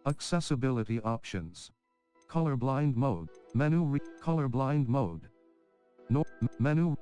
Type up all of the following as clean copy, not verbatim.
Accessibility options. Colorblind mode. Colorblind mode. No, menu.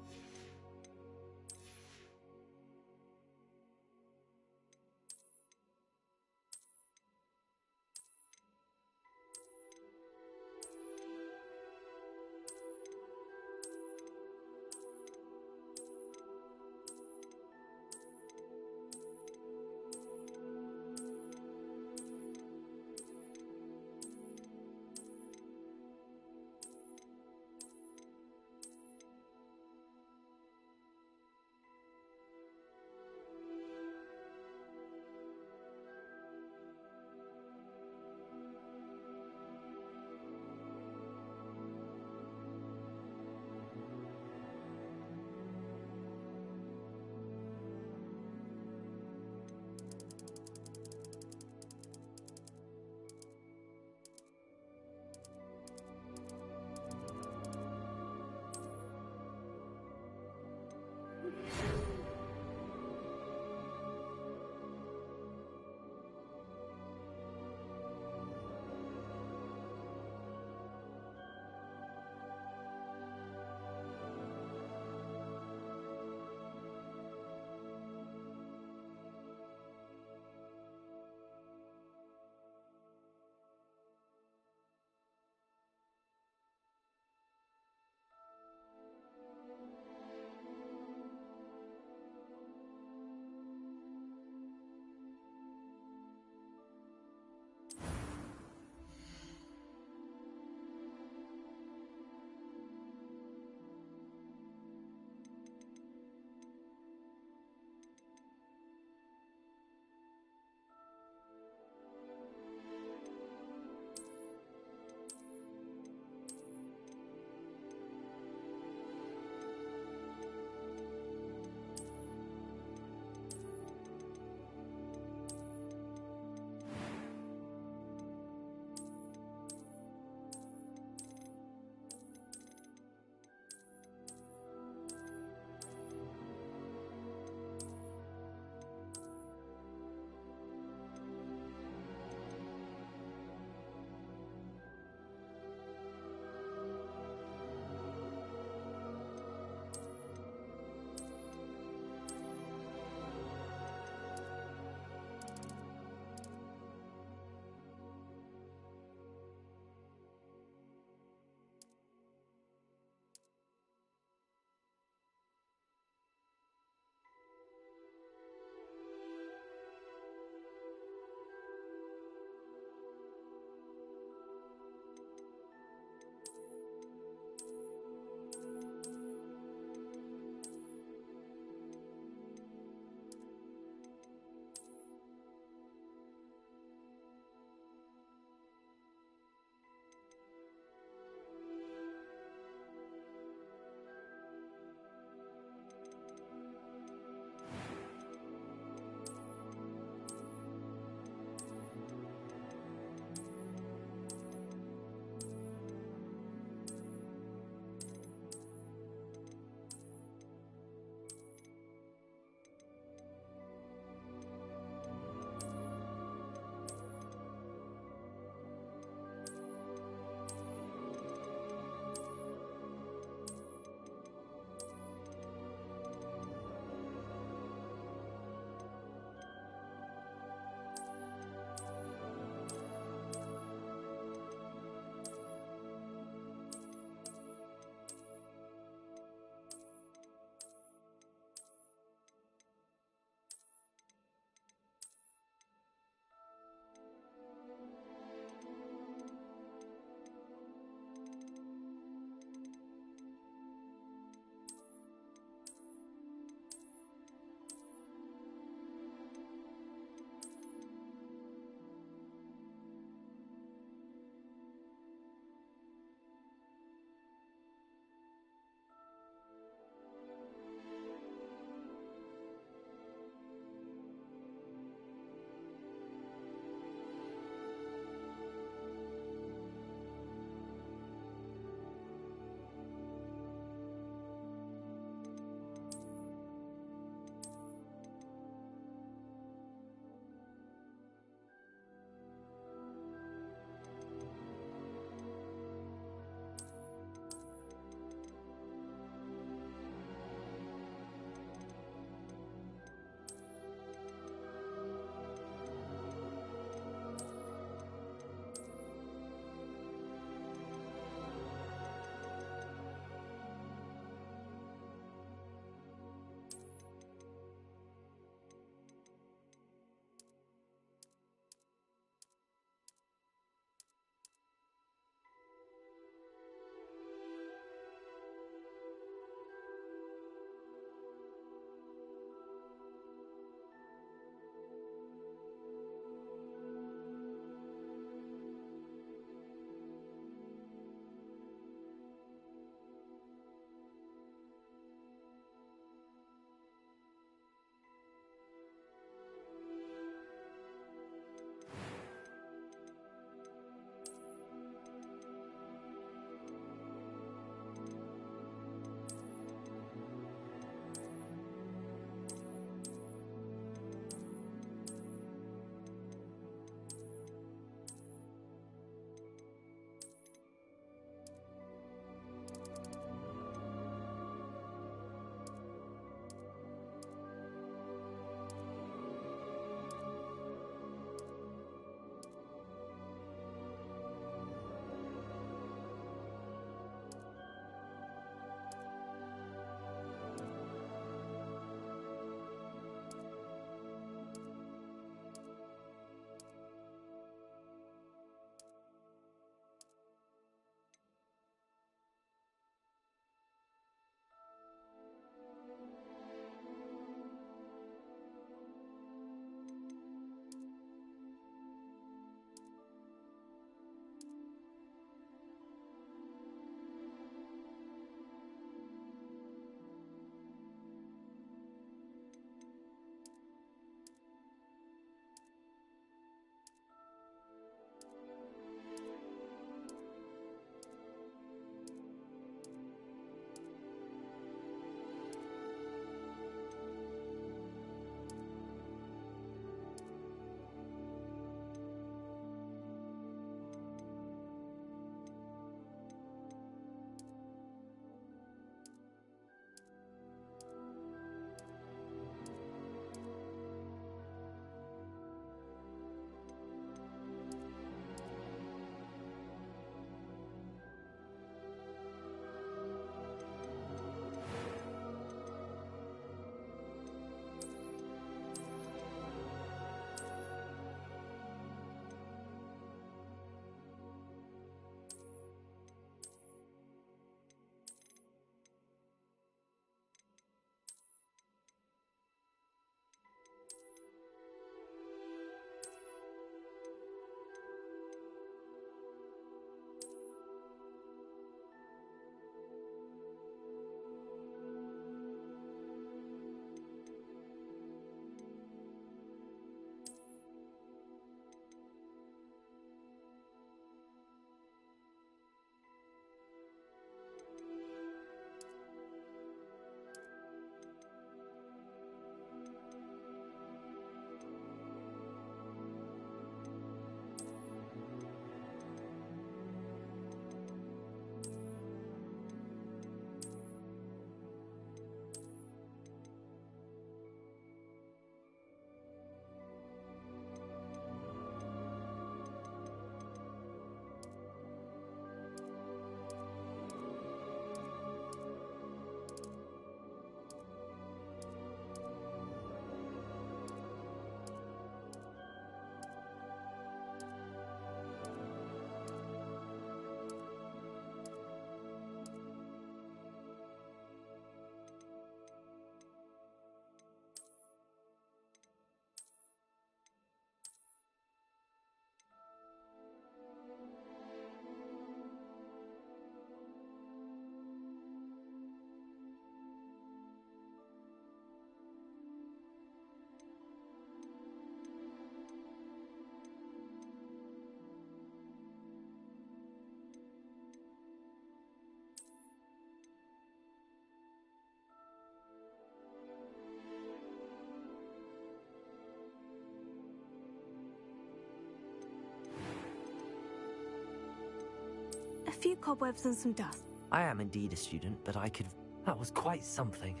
cobwebs and some dust. I am indeed a student, but I could... That was quite something.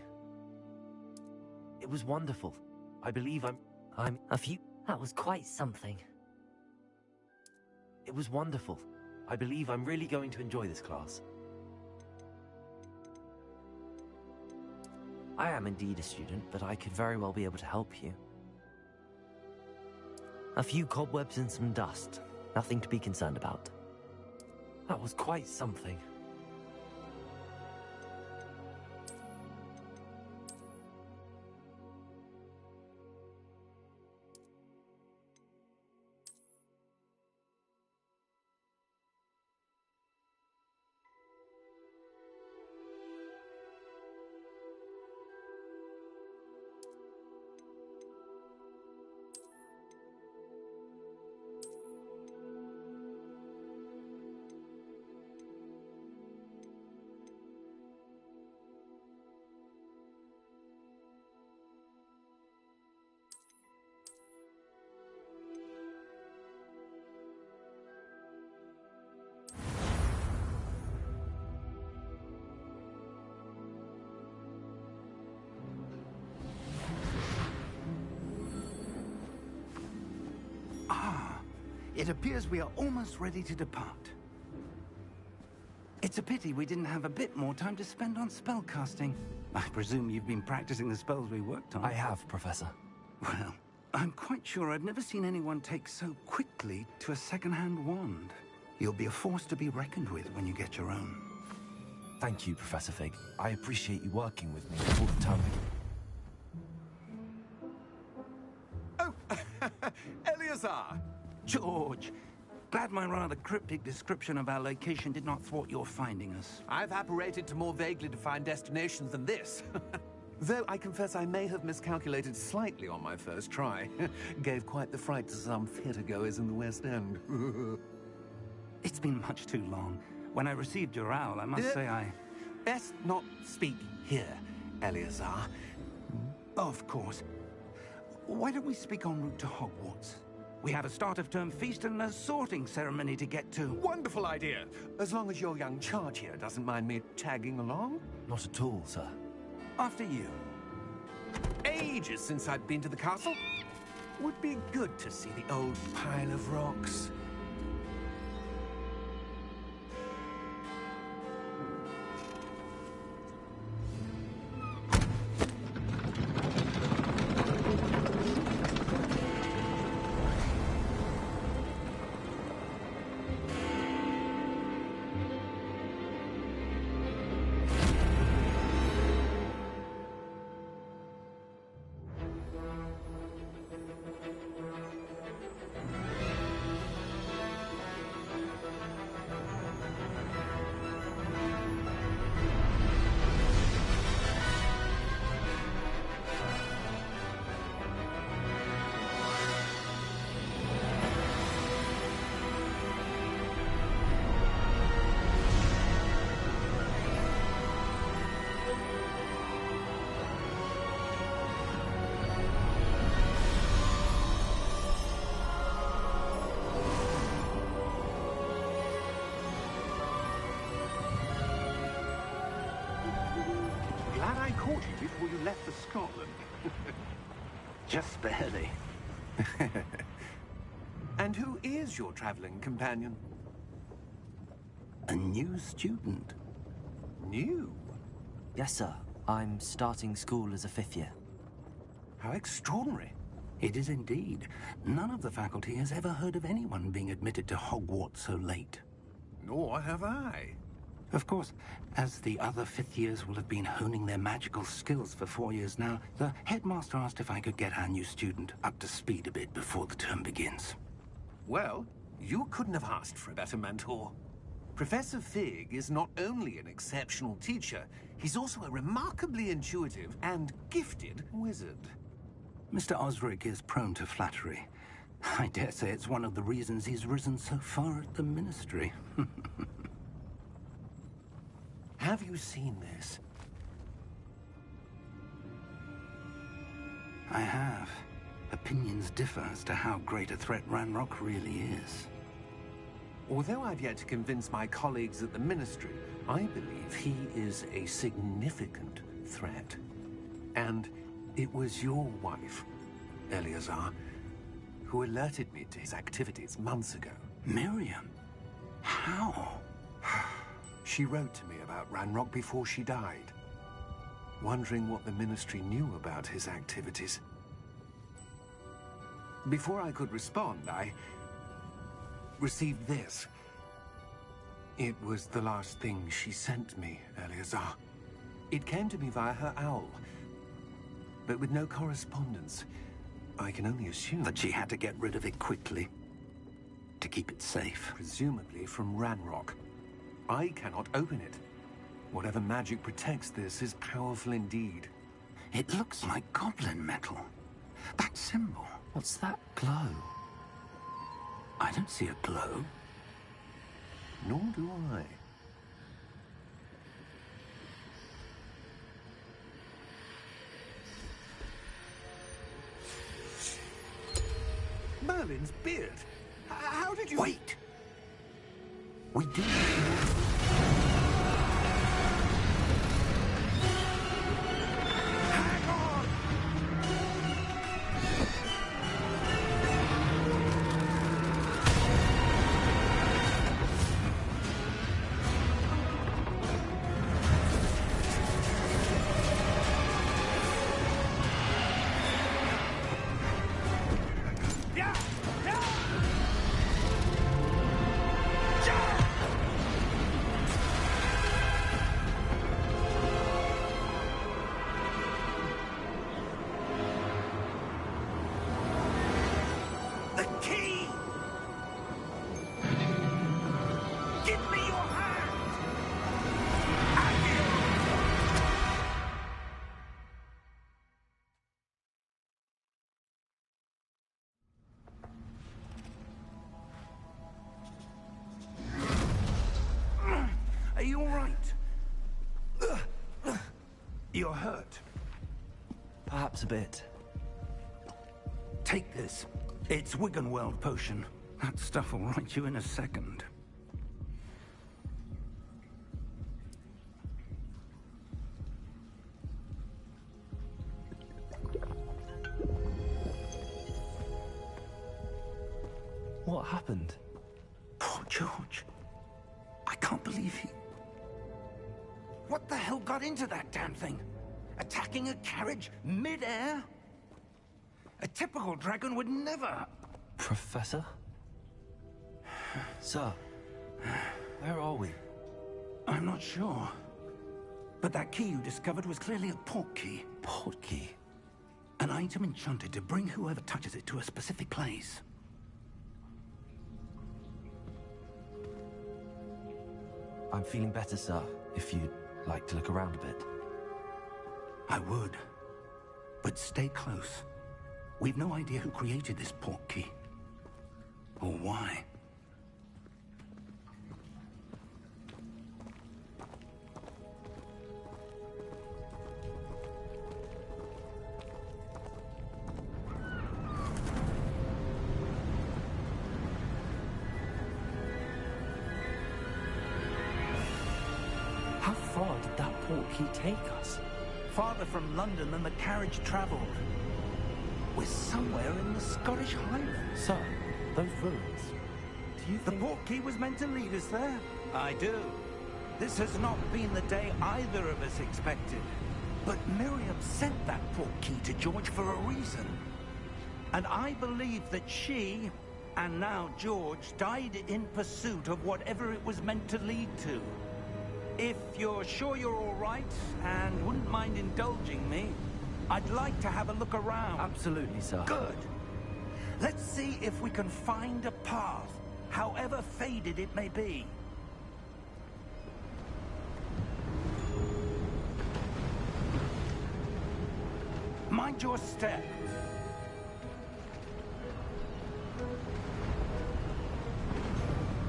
It was wonderful. I believe I'm a few... That was quite something. It was wonderful. I believe I'm really going to enjoy this class. I am indeed a student, but I could very well be able to help you. A few cobwebs and some dust. Nothing to be concerned about. That was quite something. It appears we are almost ready to depart. It's a pity we didn't have a bit more time to spend on spellcasting. I presume you've been practicing the spells we worked on. I have, Professor. Well, I'm quite sure I've never seen anyone take so quickly to a second-hand wand. You'll be a force to be reckoned with when you get your own. Thank you, Professor Fig. I appreciate you working with me all the time. Oh, Eleazar! George, glad my rather cryptic description of our location did not thwart your finding us. I've apparated to more vaguely defined destinations than this. Though I confess I may have miscalculated slightly on my first try. Gave quite the fright to some theatre-goers in the West End. It's been much too long. When I received your owl, I must say I... Best not speak here, Eleazar. Of course. Why don't we speak en route to Hogwarts? We have a start-of-term feast and a sorting ceremony to get to. Wonderful idea! As long as your young charge here doesn't mind me tagging along. Not at all, sir. After you. Ages since I'd been to the castle. Would be good to see the old pile of rocks. Glad I caught you before you left for Scotland. Just barely. And who is your traveling companion? A new student. New? Yes, sir. I'm starting school as a 5th year. How extraordinary. It is indeed. None of the faculty has ever heard of anyone being admitted to Hogwarts so late. Nor have I. Of course, as the other 5th years will have been honing their magical skills for 4 years now, the headmaster asked if I could get our new student up to speed a bit before the term begins. Well, you couldn't have asked for a better mentor. Professor Fig is not only an exceptional teacher, he's also a remarkably intuitive and gifted wizard. Mr. Osric is prone to flattery. I dare say it's one of the reasons he's risen so far at the Ministry. Have you seen this? I have. Opinions differ as to how great a threat Ranrock really is. Although I've yet to convince my colleagues at the Ministry, I believe he is a significant threat. And it was your wife, Eleazar, who alerted me to his activities months ago. Miriam? How? She wrote to me about Ranrock before she died, wondering what the Ministry knew about his activities. Before I could respond, I received this. It was the last thing she sent me, Eleazar. It came to me via her owl, but with no correspondence. I can only assume That she had to get rid of it quickly, to keep it safe. presumably from Ranrock. I cannot open it. Whatever magic protects this is powerful indeed. It looks like goblin metal. That symbol. What's that glow? I don't see a glow. Nor do I. Merlin's beard. How did you... Wait! We do... Hang on! Yeah! Yeah! The key! Give me your hand! Are you all right? You're hurt. Perhaps a bit. Take this. It's Wiggenweld potion. That stuff will right you in a second. What happened? Poor George. I can't believe he... What the hell got into that damn thing? Attacking a carriage mid-air? A typical dragon would never... Professor? Sir, where are we? I'm not sure. But that key you discovered was clearly a port key. Port key? An item enchanted to bring whoever touches it to a specific place. I'm feeling better, sir, if you'd like to look around a bit. I would. But stay close. We've no idea who created this port key. Or why. How far did that port key take us? Farther from London than the carriage traveled. We're somewhere in the Scottish Highlands. Sir, those ruins. Do you The think... port key was meant to lead us there? I do. This has not been the day either of us expected. But Miriam sent that port key to George for a reason. And I believe that she, and now George, died in pursuit of whatever it was meant to lead to. If you're sure you're all right, and wouldn't mind indulging me, I'd like to have a look around. Absolutely, sir. Good. Let's see if we can find a path, however faded it may be. Mind your step.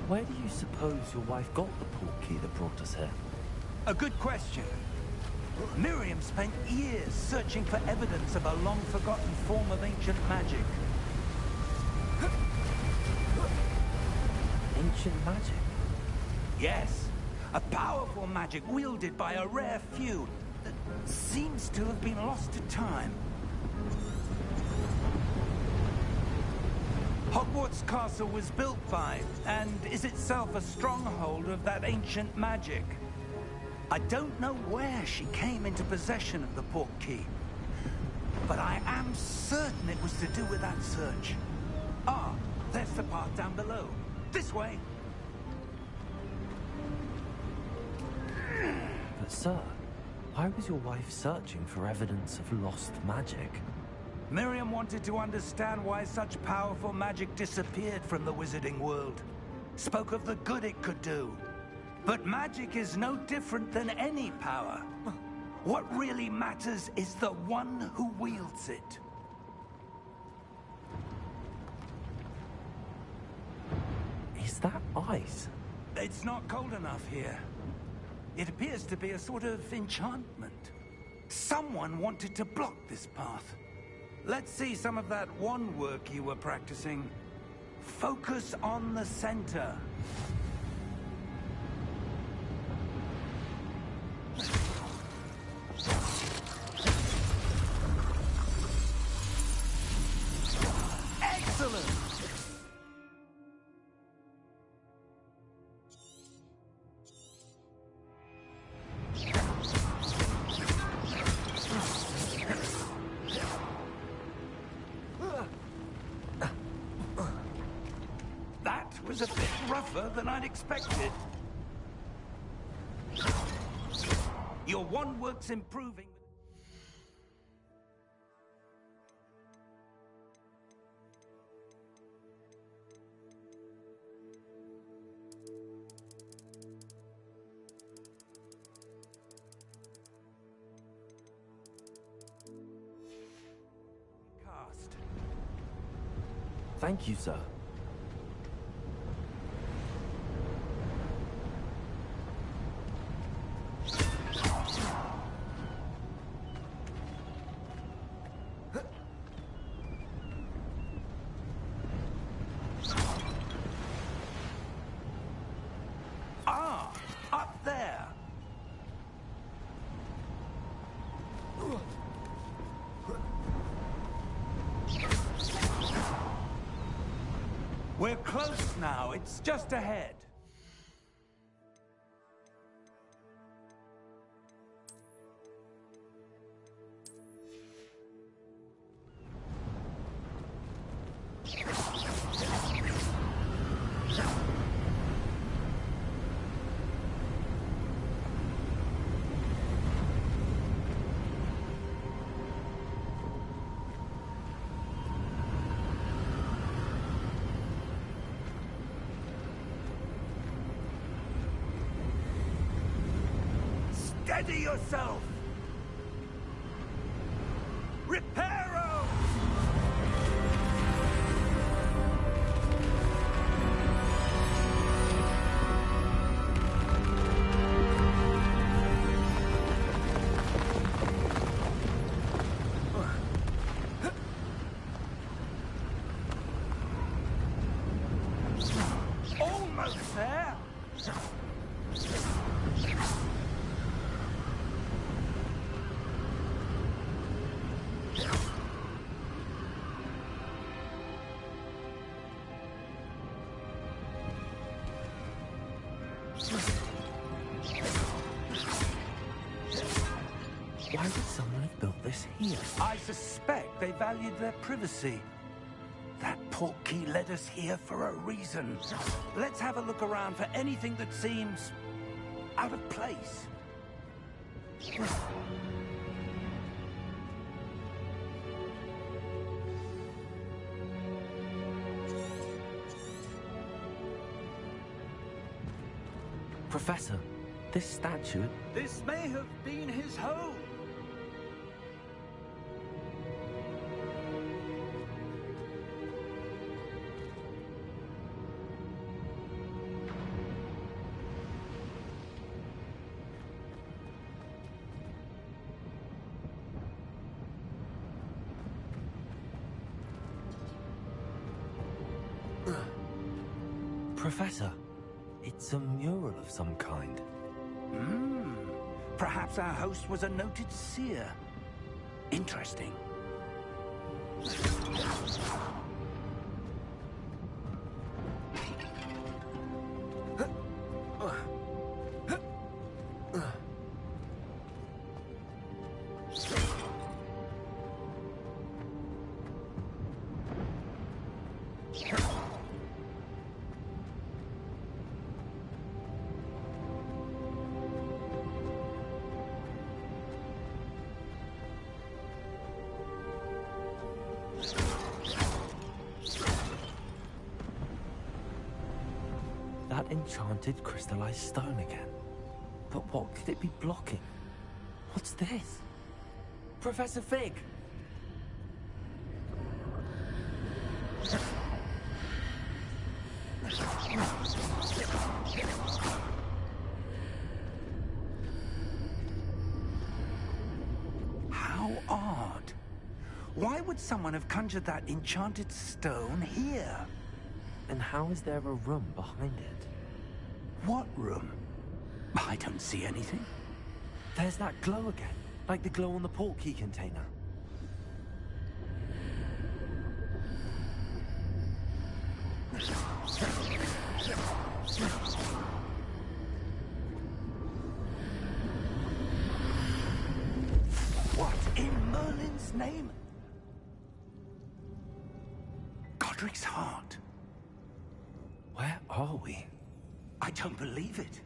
Where do you suppose your wife got the port key that brought us here? A good question. Miriam spent years searching for evidence of a long-forgotten form of ancient magic. ancient magic. Yes, a powerful magic wielded by a rare few that seems to have been lost to time. Hogwarts Castle was built by, and is itself a stronghold of that ancient magic. I don't know where she came into possession of the portkey, but I am certain it was to do with that search. Ah, there's the path down below. This way. But sir, why was your wife searching for evidence of lost magic? Miriam wanted to understand why such powerful magic disappeared from the wizarding world. Spoke of the good it could do. But magic is no different than any power. What really matters is the one who wields it. Is that ice? It's not cold enough here. It appears to be a sort of enchantment. Someone wanted to block this path. Let's see some of that wand work you were practicing. Focus on the center. Excellent! That was a bit rougher than I'd expected. Your wand work's improving. Cast. Thank you, sir. Ah, up there. We're close now. It's just ahead. Steady yourself! Reparo! Almost there! Why would someone have built this here? I suspect they valued their privacy. That portkey led us here for a reason. Let's have a look around for anything that seems out of place. Professor, this statue... This may have been his home. Professor, it's a mural of some kind. Perhaps our host was a noted seer. Interesting. That enchanted crystallized stone again. But what could it be blocking? What's this? Professor Fig! How odd. Why would someone have conjured that enchanted stone here? And how is there a room behind it? What room? I don't see anything. There's that glow again, like the glow on the portkey container. What in Merlin's name? Godric's heart. Where are we? I don't believe it.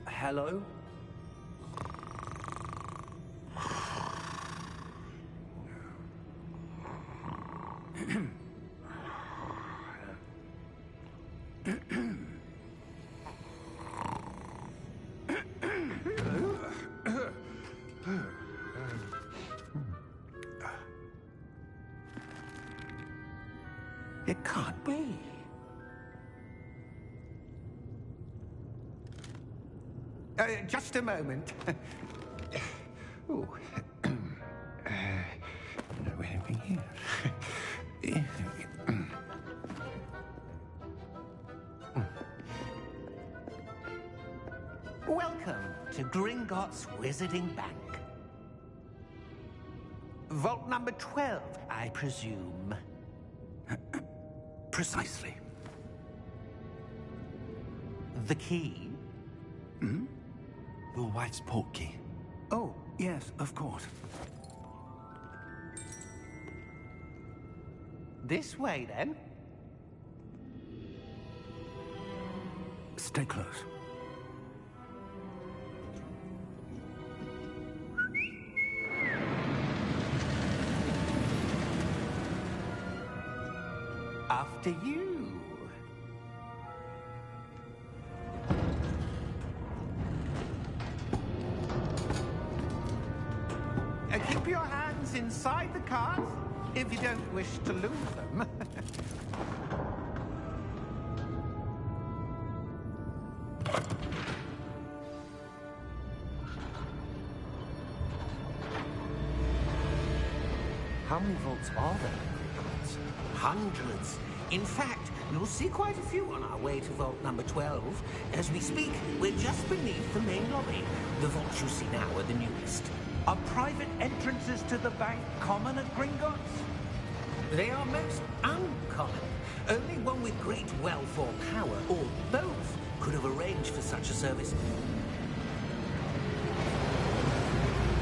Hello? It can't be. Just a moment. Ooh. Where are we here? Welcome to Gringotts Wizarding Bank. Vault number 12, I presume. Precisely. The key? Your wife's portkey. Oh, yes, of course. This way, then. Stay close. After you. Keep your hands inside the cart if you don't wish to lose them. How many vaults are there in Gringotts? Hundreds. In fact, you'll see quite a few on our way to vault number 12. As we speak, we're just beneath the main lobby. The vaults you see now are the newest. Are private entrances to the bank common at Gringotts? They are most uncommon. Only one with great wealth or power, or both, could have arranged for such a service.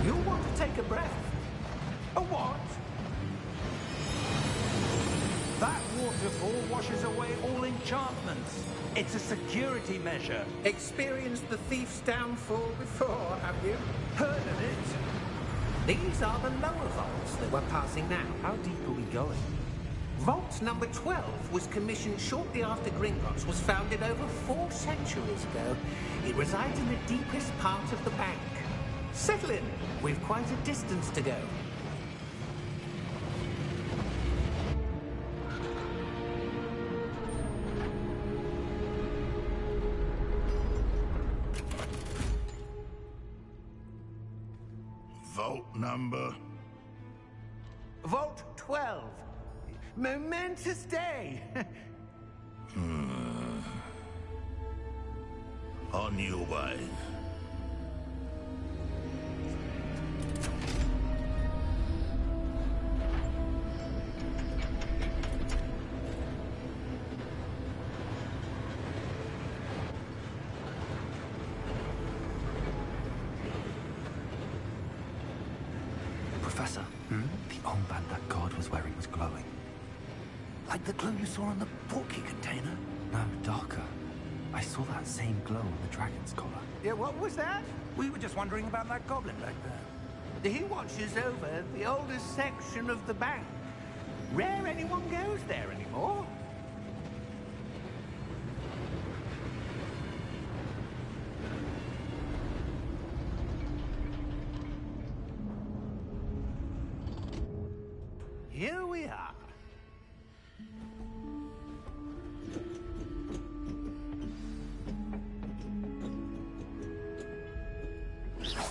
You'll want to take a breath. A what? That waterfall washes away all enchantments. It's a security measure. Experienced the thief's downfall before, have you? Heard of it? These are the lower vaults that we're passing now. How deep are we going? Vault number 12 was commissioned shortly after Gringotts was founded over 4 centuries ago. It resides in the deepest part of the bank. Settle in. We've quite a distance to go. Vault number 12. Momentous day. On your way. Professor, the armband that guard was wearing was glowing. Like the glow you saw on the portkey container? No, darker. I saw that same glow on the dragon's collar. Yeah, what was that? We were just wondering about that goblin back there. He watches over the oldest section of the bank. Rare anyone goes there anymore. Here we are.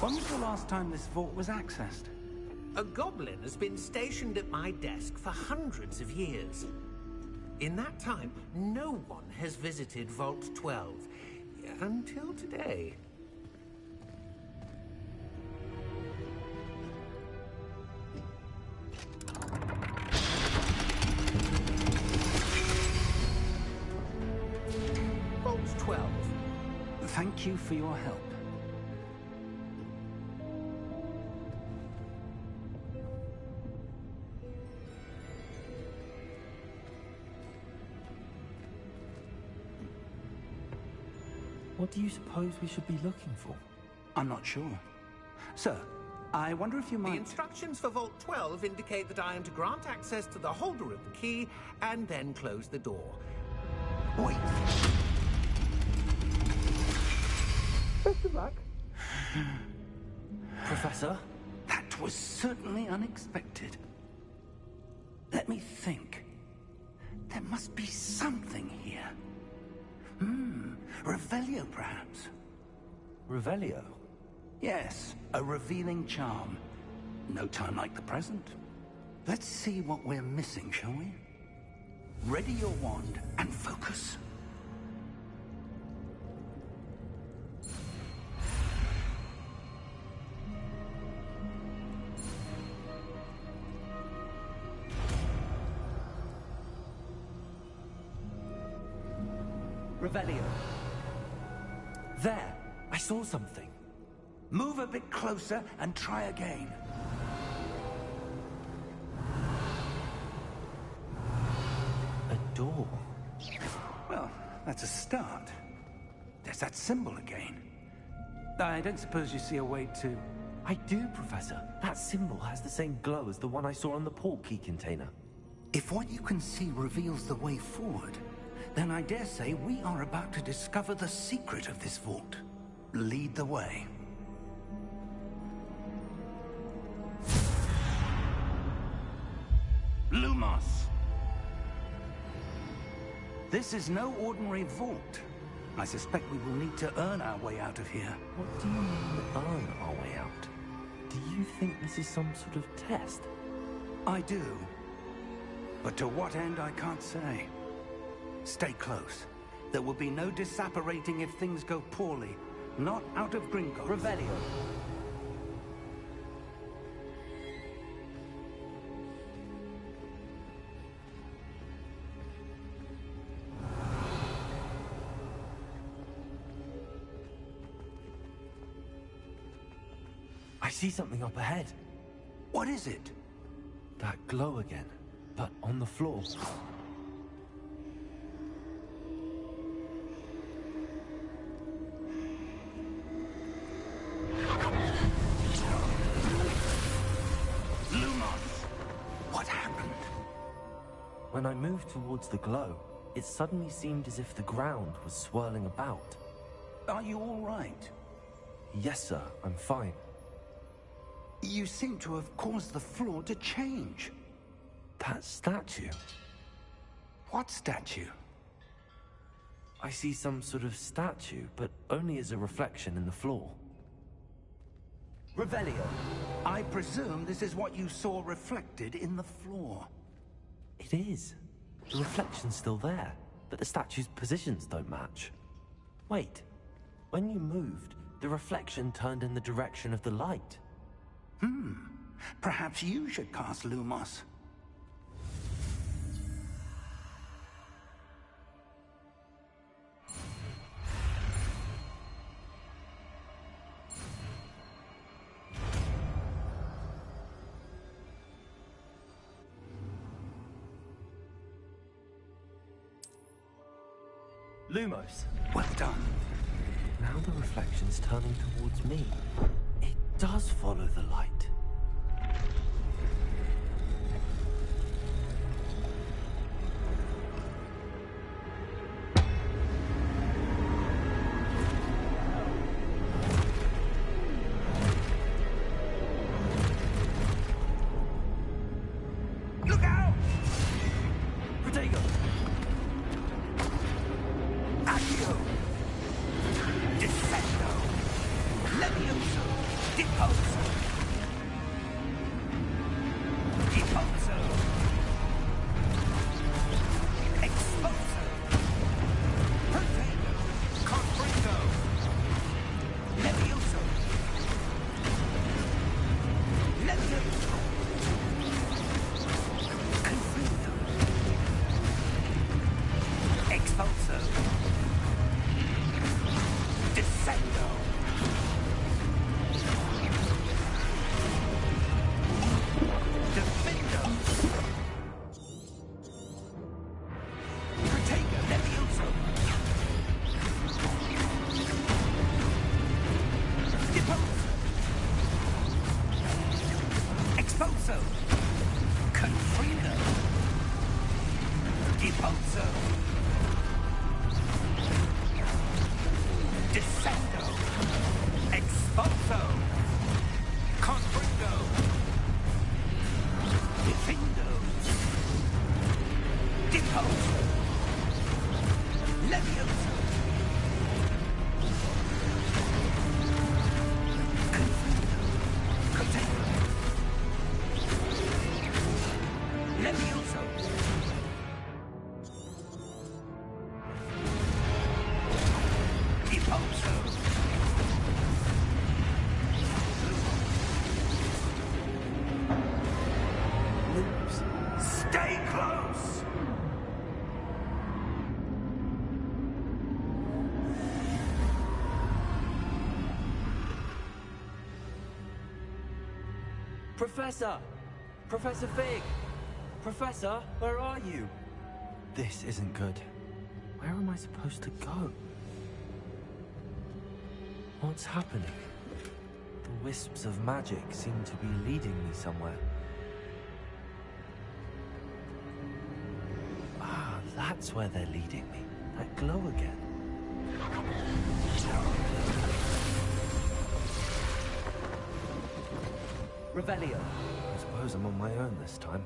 When was the last time this vault was accessed? A goblin has been stationed at my desk for hundreds of years. In that time, no one has visited Vault 12. Until today. Vault 12. Thank you for your help. What do you suppose we should be looking for? I'm not sure. Sir, I wonder if you The might... instructions for Vault 12 indicate that I am to grant access to the holder of the key and then close the door. Wait. Best of luck. Professor? That was certainly unexpected. Let me think. There must be something here. Revelio, perhaps? Revelio? Yes, a revealing charm. No time like the present. Let's see what we're missing, shall we? Ready your wand and focus. Revelio. There! I saw something. Move a bit closer and try again. A door. Well, that's a start. There's that symbol again. I don't suppose you see a way to... I do, Professor. That symbol has the same glow as the one I saw on the portkey container. If what you can see reveals the way forward, then I dare say we are about to discover the secret of this vault. Lead the way. Lumos! This is no ordinary vault. I suspect we will need to earn our way out of here. What do you mean, earn our way out? Do you think this is some sort of test? I do. But to what end, I can't say. Stay close. There will be no disapparating if things go poorly. Not out of Gringotts. Revelio. I see something up ahead. What is it? That glow again, but on the floor. What happened? When I moved towards the glow, it suddenly seemed as if the ground was swirling about. Are you all right? Yes, sir, I'm fine. You seem to have caused the floor to change. That statue? What statue? I see some sort of statue, but only as a reflection in the floor. Revelio. I presume this is what you saw reflected in the floor. It is. The reflection's still there, but the statue's positions don't match. Wait, when you moved, the reflection turned in the direction of the light. Perhaps you should cast Lumos. Lumos. Well done. Now the reflection's turning towards me. It does follow the light. Look out! Protego! Accio! Descendo! Levioso! Deposo! Deposo! Exposo! Protego! Confringo! Levioso! Levioso! Confringo! Expulso! Descendo! Defendo! Protego! Levioso! Deposo! Expulso! Confrido! Deposo! Descendo! Expulso! Confringo! Defendo! Deposo! Levioso! Confrindo! Protego! Levioso! Deposo! Lumos. Stay close! Professor! Professor Fig! Professor, where are you? This isn't good. Where am I supposed to go? What's happening? The wisps of magic seem to be leading me somewhere. Ah, that's where they're leading me. That glow again. Revelio. I suppose I'm on my own this time.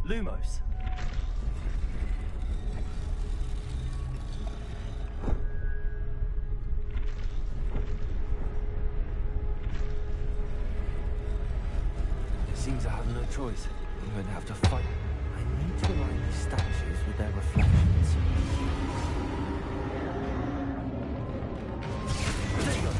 Lumos. It seems I have no choice. I'm going to have to fight. I need to align these statues with their reflections. Protego!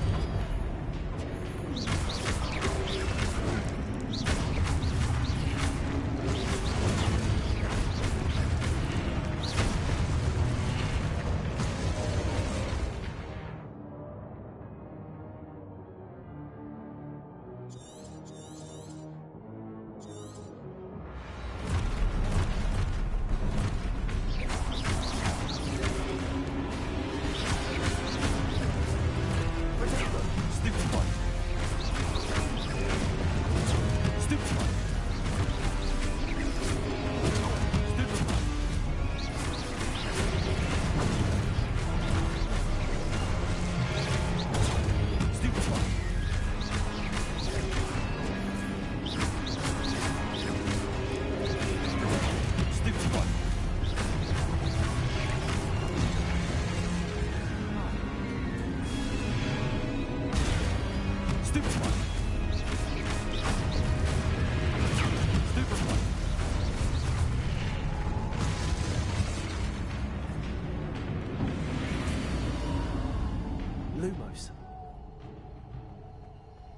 Lumos.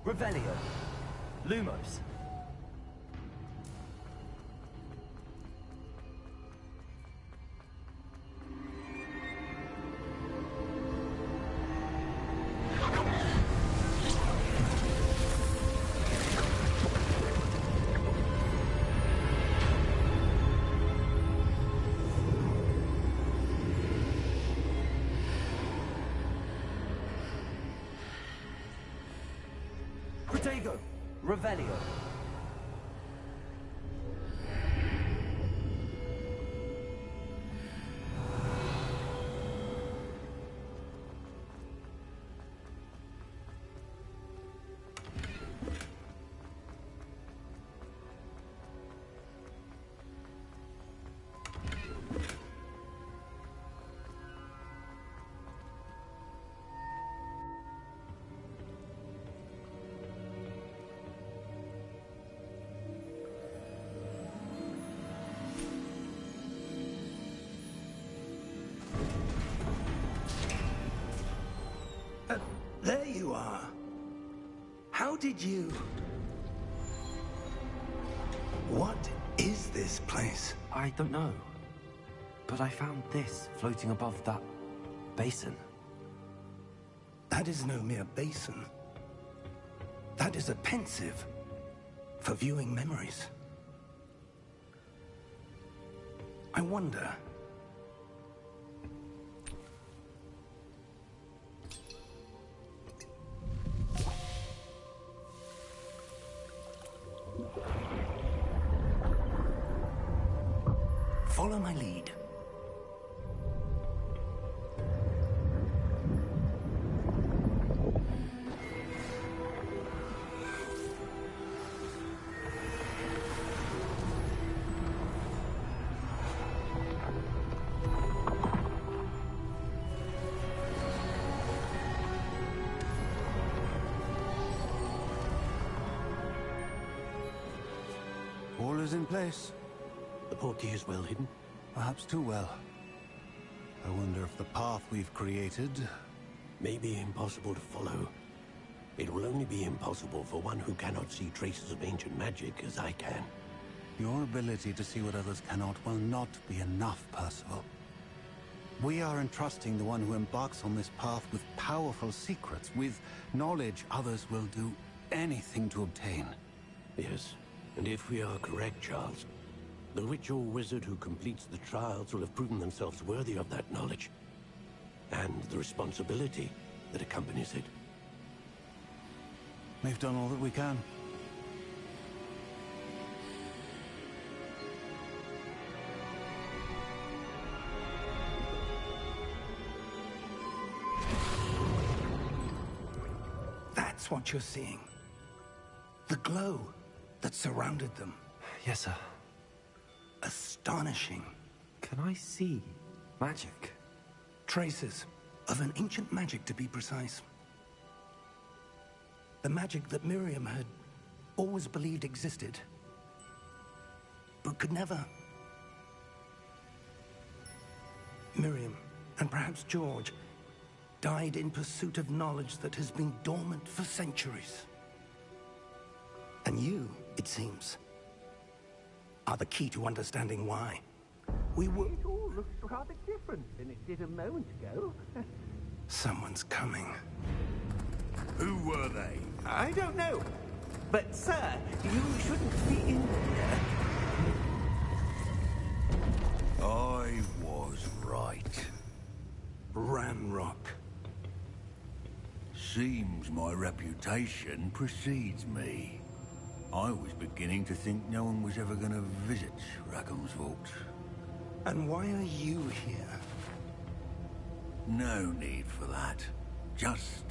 Revelio. Lumos. Protego. Revelio. There you are. How did you... What is this place? I don't know. But I found this floating above that basin. That is no mere basin. That is a pensive for viewing memories. I wonder... Follow my lead. All is in place. The portkey is well hidden. Perhaps too well. I wonder if the path we've created... May be impossible to follow. It will only be impossible for one who cannot see traces of ancient magic as I can. Your ability to see what others cannot will not be enough, Percival. We are entrusting the one who embarks on this path with powerful secrets, with knowledge others will do anything to obtain. Yes, and if we are correct, Charles, the witch or wizard who completes the trials will have proven themselves worthy of that knowledge, and the responsibility that accompanies it. We've done all that we can. That's what you're seeing. The glow that surrounded them. Yes, sir. Astonishing. Can I see magic? Traces of an ancient magic, to be precise. The magic that Miriam had always believed existed, but could never. Miriam, and perhaps George, died in pursuit of knowledge that has been dormant for centuries. And you, it seems, are the key to understanding why. We were... It all looks rather different than it did a moment ago. Someone's coming. Who were they? I don't know. But, sir, you shouldn't be in here. I was right. Ramrock. Seems my reputation precedes me. I was beginning to think no one was ever going to visit Rackham's vault. And why are you here? No need for that. Just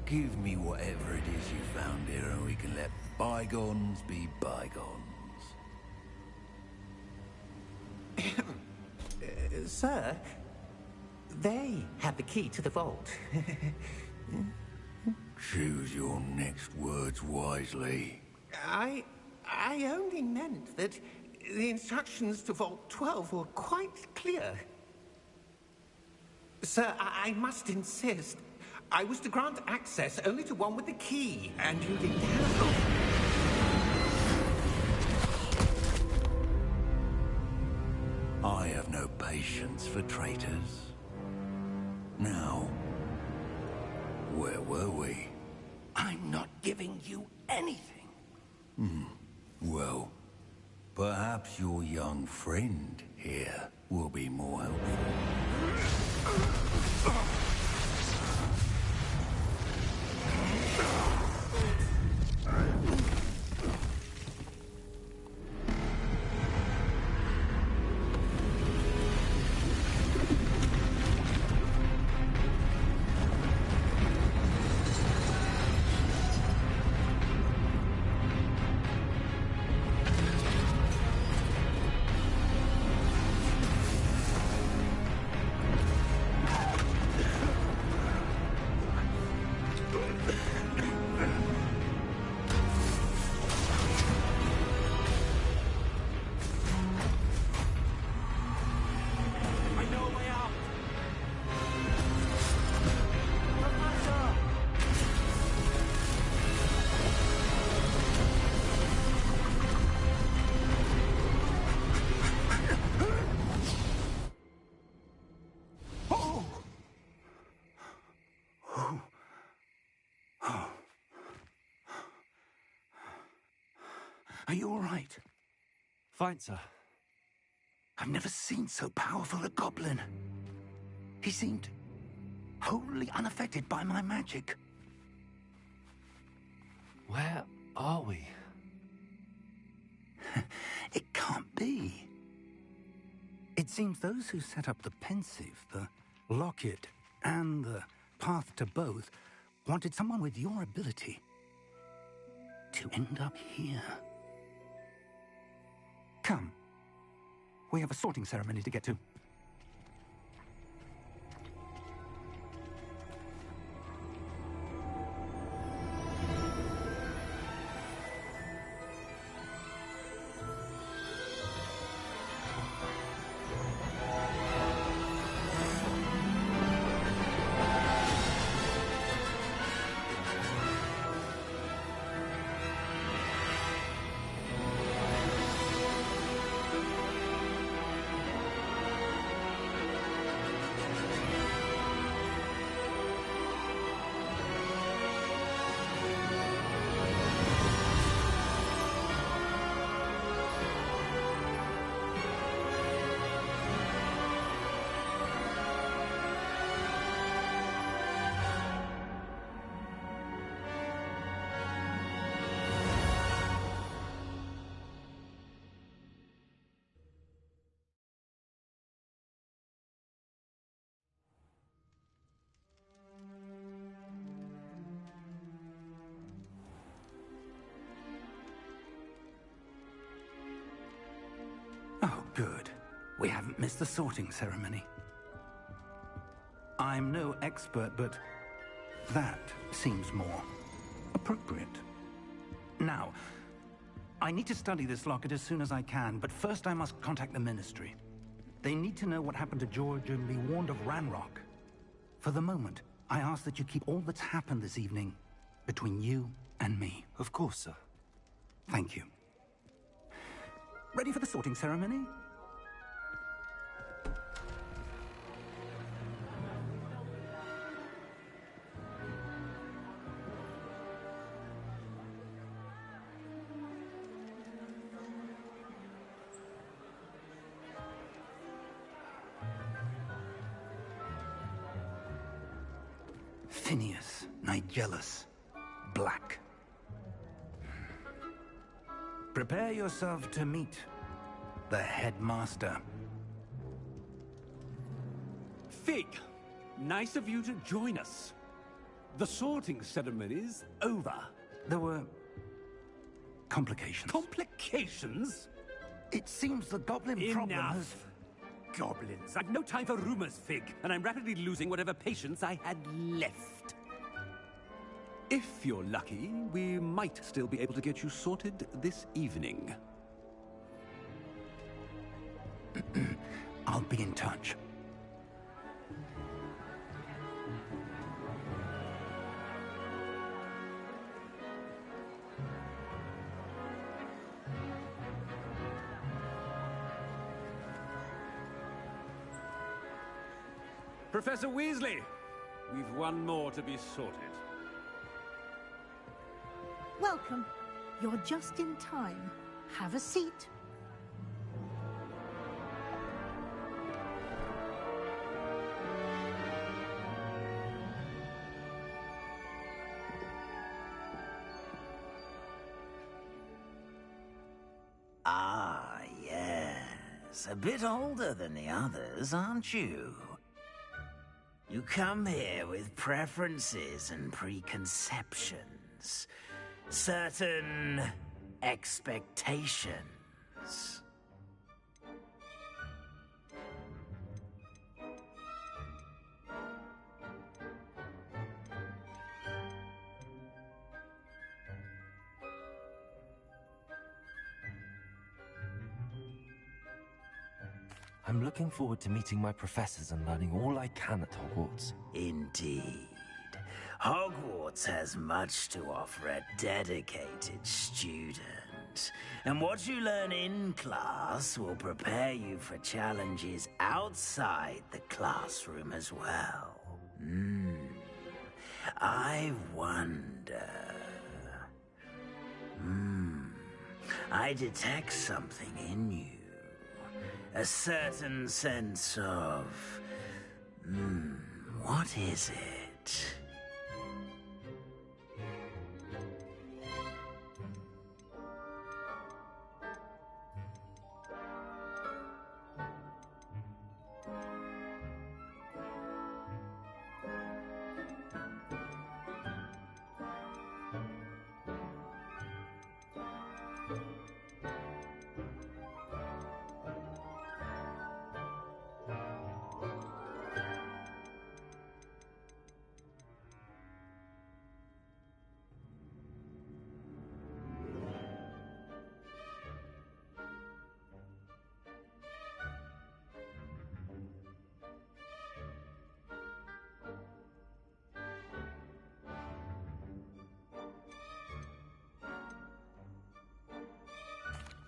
give me whatever it is you found here and we can let bygones be bygones. Sir, they have the key to the vault. Choose your next words wisely. I only meant that the instructions to Vault 12 were quite clear. Sir, I must insist. I was to grant access only to one with the key, and you didn't have I have no patience for traitors. Now, where were we? I'm not giving you anything. Well, perhaps your young friend here will be more helpful. Are you all right? Fine, sir. I've never seen so powerful a goblin. He seemed wholly unaffected by my magic. Where are we? It can't be. It seems those who set up the pensive, the locket, and the path to both wanted someone with your ability to end up here. Come. We have a sorting ceremony to get to. Oh, good. We haven't missed the sorting ceremony. I'm no expert, but that seems more appropriate. Now, I need to study this locket as soon as I can, but first I must contact the Ministry. They need to know what happened to George and be warned of Ranrock. For the moment, I ask that you keep all that's happened this evening between you and me. Of course, sir. Thank you. Ready for the sorting ceremony? Phineas, Nigellus, Black. Prepare yourself to meet the headmaster. Fig, nice of you to join us. The sorting ceremony's over. There were complications. Complications? It seems the goblin problem has... Enough. Goblins. I've no time for rumors, Fig, and I'm rapidly losing whatever patience I had left. If you're lucky, we might still be able to get you sorted this evening. I'll be in touch. Professor Weasley, we've one more to be sorted. Welcome. You're just in time. Have a seat. Ah, yes. A bit older than the others, aren't you? You come here with preferences and preconceptions. Certain expectations. I'm looking forward to meeting my professors and learning all I can at Hogwarts. Indeed. Hogwarts has much to offer a dedicated student. And what you learn in class will prepare you for challenges outside the classroom as well. I wonder... I detect something in you. A certain sense of... what is it?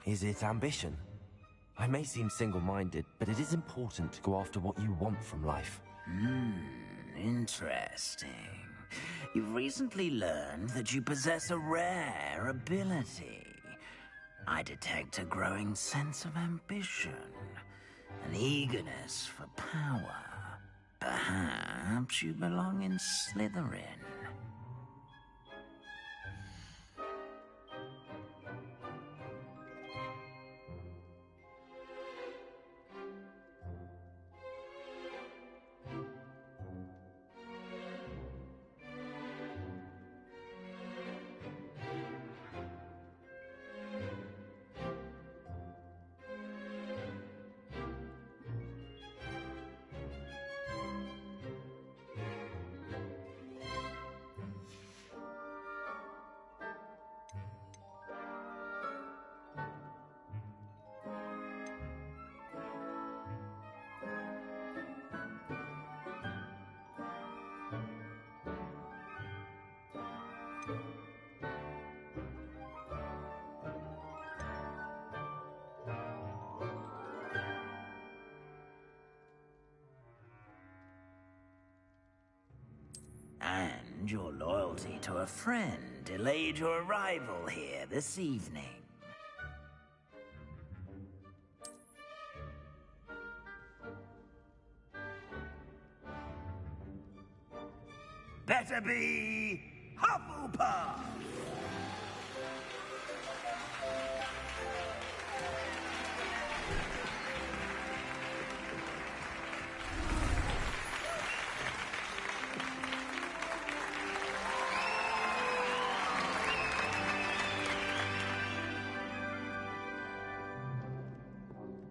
Is it ambition? I may seem single-minded, but it is important to go after what you want from life. Interesting. You've recently learned that you possess a rare ability. I detect a growing sense of ambition, an eagerness for power. Perhaps you belong in Slytherin. And your loyalty to a friend delayed your arrival here this evening. Better be Hufflepuff!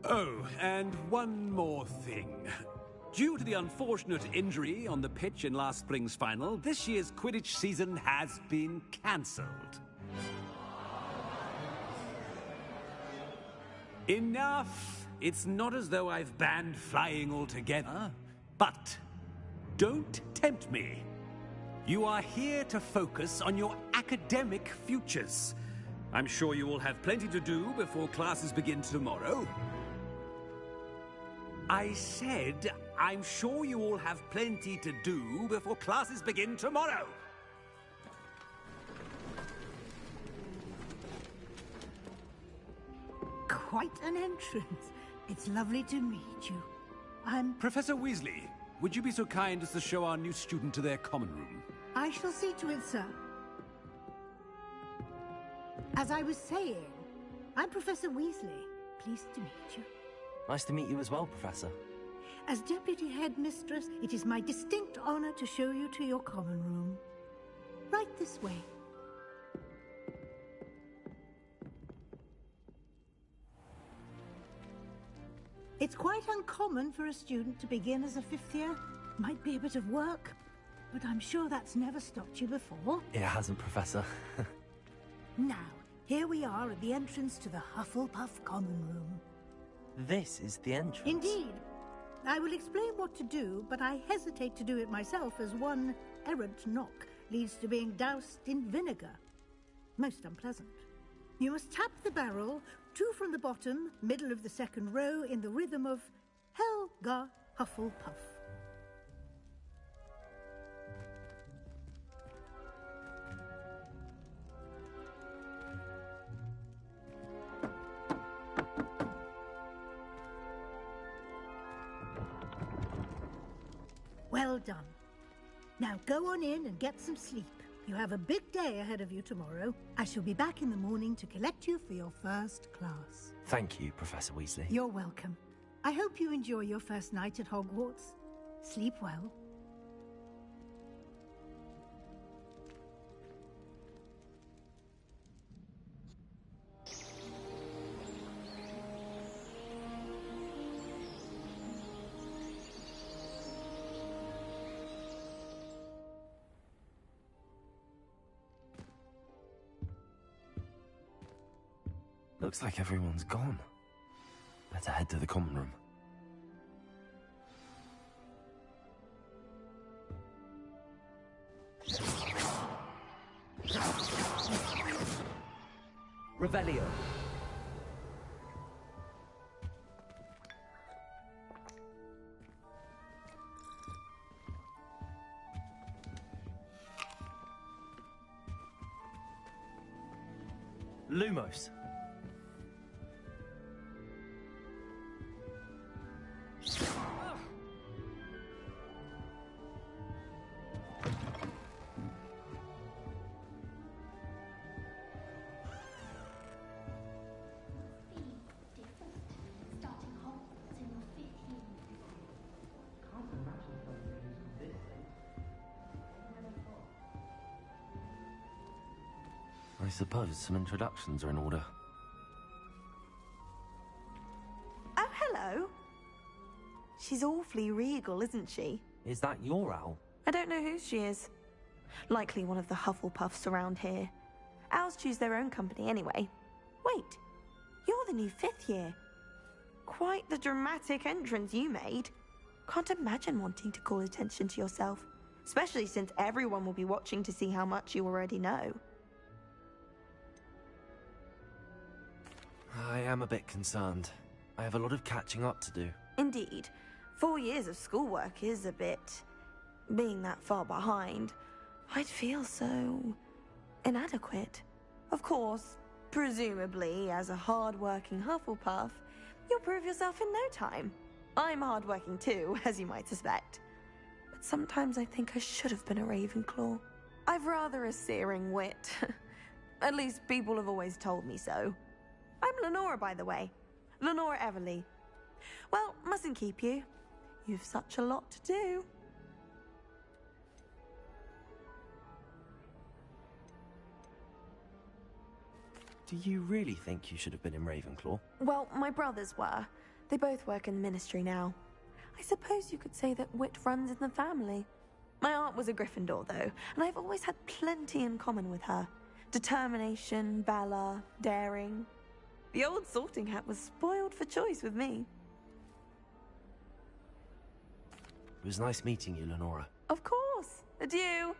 Oh, and one more thing. Due to the unfortunate injury on the pitch in last spring's final, this year's Quidditch season has been cancelled. Enough! It's not as though I've banned flying altogether, but don't tempt me. You are here to focus on your academic futures. I'm sure you will have plenty to do before classes begin tomorrow. I said I'm sure you all have plenty to do before classes begin tomorrow. Quite an entrance. It's lovely to meet you. I'm... Professor Weasley, would you be so kind as to show our new student to their common room? I shall see to it, sir. As I was saying, I'm Professor Weasley. Pleased to meet you. Nice to meet you as well, Professor. As Deputy Headmistress, it is my distinct honor to show you to your common room. Right this way. It's quite uncommon for a student to begin as a fifth year. Might be a bit of work, but I'm sure that's never stopped you before. It hasn't, Professor. Now, here we are at the entrance to the Hufflepuff common room. This is the entrance? Indeed. I will explain what to do, but I hesitate to do it myself as one errant knock leads to being doused in vinegar. Most unpleasant. You must tap the barrel, 2 from the bottom, middle of the second row, in the rhythm of Helga Hufflepuff. Well done. Now go on in and get some sleep. You have a big day ahead of you tomorrow. I shall be back in the morning to collect you for your first class. Thank you, Professor Weasley. You're welcome. I hope you enjoy your first night at Hogwarts. Sleep well. Looks like everyone's gone. Better head to the common room. Revelio. Lumos. I suppose some introductions are in order. Oh, hello. She's awfully regal, isn't she? Is that your owl? I don't know who she is. Likely one of the Hufflepuffs around here. Owls choose their own company anyway. Wait, you're the new 5th year. Quite the dramatic entrance you made. Can't imagine wanting to call attention to yourself, especially since everyone will be watching to see how much you already know. I am a bit concerned. I have a lot of catching up to do. Indeed. 4 years of schoolwork is a bit... Being that far behind, I'd feel so... inadequate. Of course, presumably, as a hard-working Hufflepuff, you'll prove yourself in no time. I'm hard-working too, as you might suspect. But sometimes I think I should have been a Ravenclaw. I've rather a searing wit. At least people have always told me so. I'm Lenora, by the way. Lenora Everly. Well, mustn't keep you. You've such a lot to do. Do you really think you should have been in Ravenclaw? Well, my brothers were. They both work in the ministry now. I suppose you could say that wit runs in the family. My aunt was a Gryffindor, though, and I've always had plenty in common with her. Determination, valor, daring. The old sorting hat was spoiled for choice with me. It was nice meeting you, Lenora. Of course. Adieu.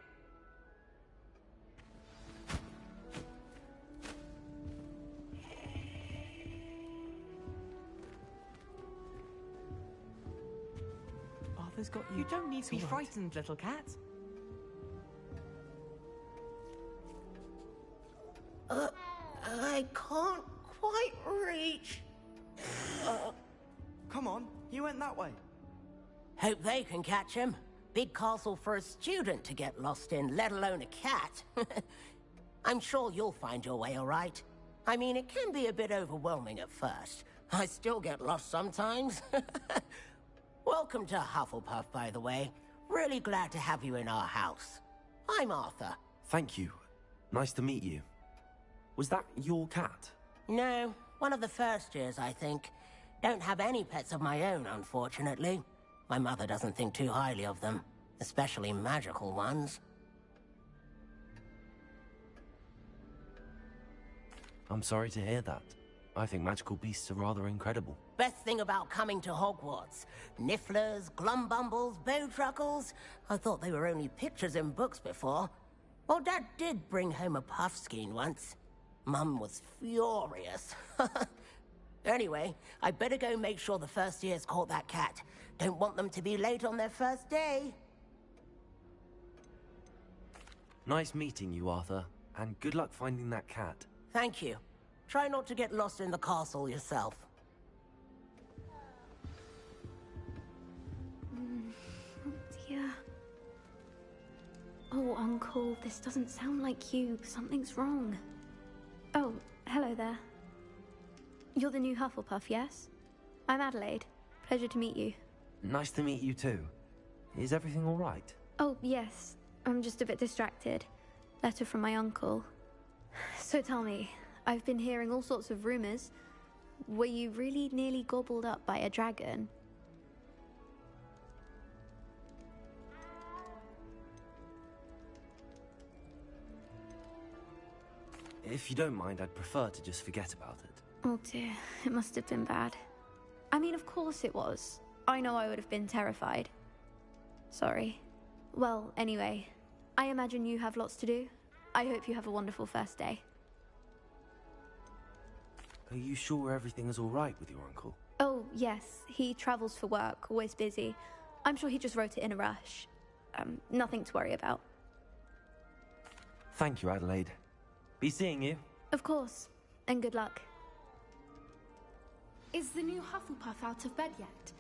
Arthur's got you. You don't need to be It's all right. frightened, little cat. I can't quite reach. Come on, you went that way. Hope they can catch him. Big castle for a student to get lost in, let alone a cat. I'm sure you'll find your way all right. I mean, it can be a bit overwhelming at first. I still get lost sometimes. Welcome to Hufflepuff, by the way. Really glad to have you in our house. I'm Arthur. Thank you. Nice to meet you. Was that your cat? No, one of the first years, I think. Don't have any pets of my own, unfortunately. My mother doesn't think too highly of them, especially magical ones. I'm sorry to hear that. I think magical beasts are rather incredible. Best thing about coming to Hogwarts. Nifflers, glumbumbles, bowtruckles. I thought they were only pictures in books before. Well, Dad did bring home a puffskein once. Mum was furious. Anyway, I better go make sure the first years caught that cat. Don't want them to be late on their first day. Nice meeting you, Arthur. And good luck finding that cat. Thank you. Try not to get lost in the castle yourself. Oh dear. Oh, Uncle, this doesn't sound like you. Something's wrong. Oh, hello there. You're the new Hufflepuff, yes? I'm Adelaide. Pleasure to meet you. Nice to meet you too. Is everything all right? Oh, yes. I'm just a bit distracted. Letter from my uncle. So tell me, I've been hearing all sorts of rumors. Were you really nearly gobbled up by a dragon? If you don't mind, I'd prefer to just forget about it. Oh dear, it must have been bad. I mean, of course it was. I know I would have been terrified. Sorry. Well, anyway, I imagine you have lots to do. I hope you have a wonderful first day. Are you sure everything is all right with your uncle? Oh, yes. He travels for work, always busy. I'm sure he just wrote it in a rush. Nothing to worry about. Thank you, Adelaide. Be seeing you. Of course. And good luck. Is the new Hufflepuff out of bed yet?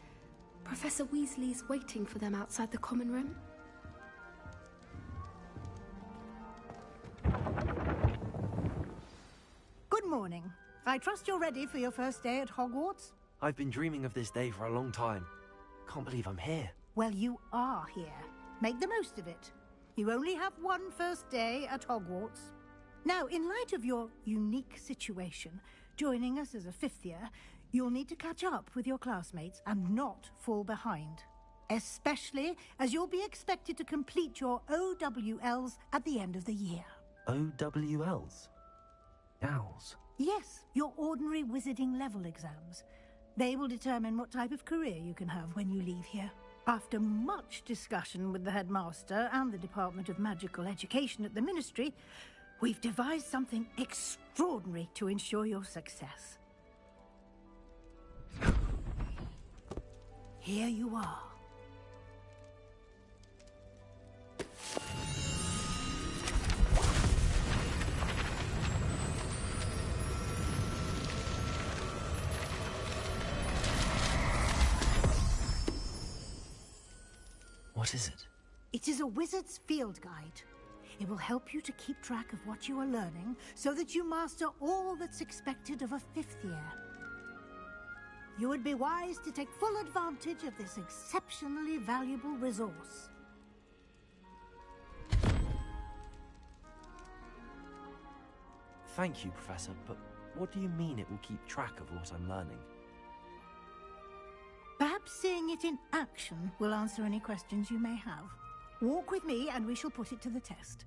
Professor Weasley's waiting for them outside the common room. Good morning. I trust you're ready for your first day at Hogwarts? I've been dreaming of this day for a long time. Can't believe I'm here. Well, you are here. Make the most of it. You only have one first day at Hogwarts. Now, in light of your unique situation, joining us as a fifth year, you'll need to catch up with your classmates and not fall behind. Especially as you'll be expected to complete your OWLs at the end of the year. OWLs? Owls? Yes, your ordinary wizarding level exams. They will determine what type of career you can have when you leave here. After much discussion with the headmaster and the Department of Magical Education at the Ministry, we've devised something extraordinary to ensure your success. Here you are. What is it? It is a wizard's field guide. It will help you to keep track of what you are learning so that you master all that's expected of a fifth year. You would be wise to take full advantage of this exceptionally valuable resource. Thank you, Professor, but what do you mean it will keep track of what I'm learning? Perhaps seeing it in action will answer any questions you may have. Walk with me and we shall put it to the test.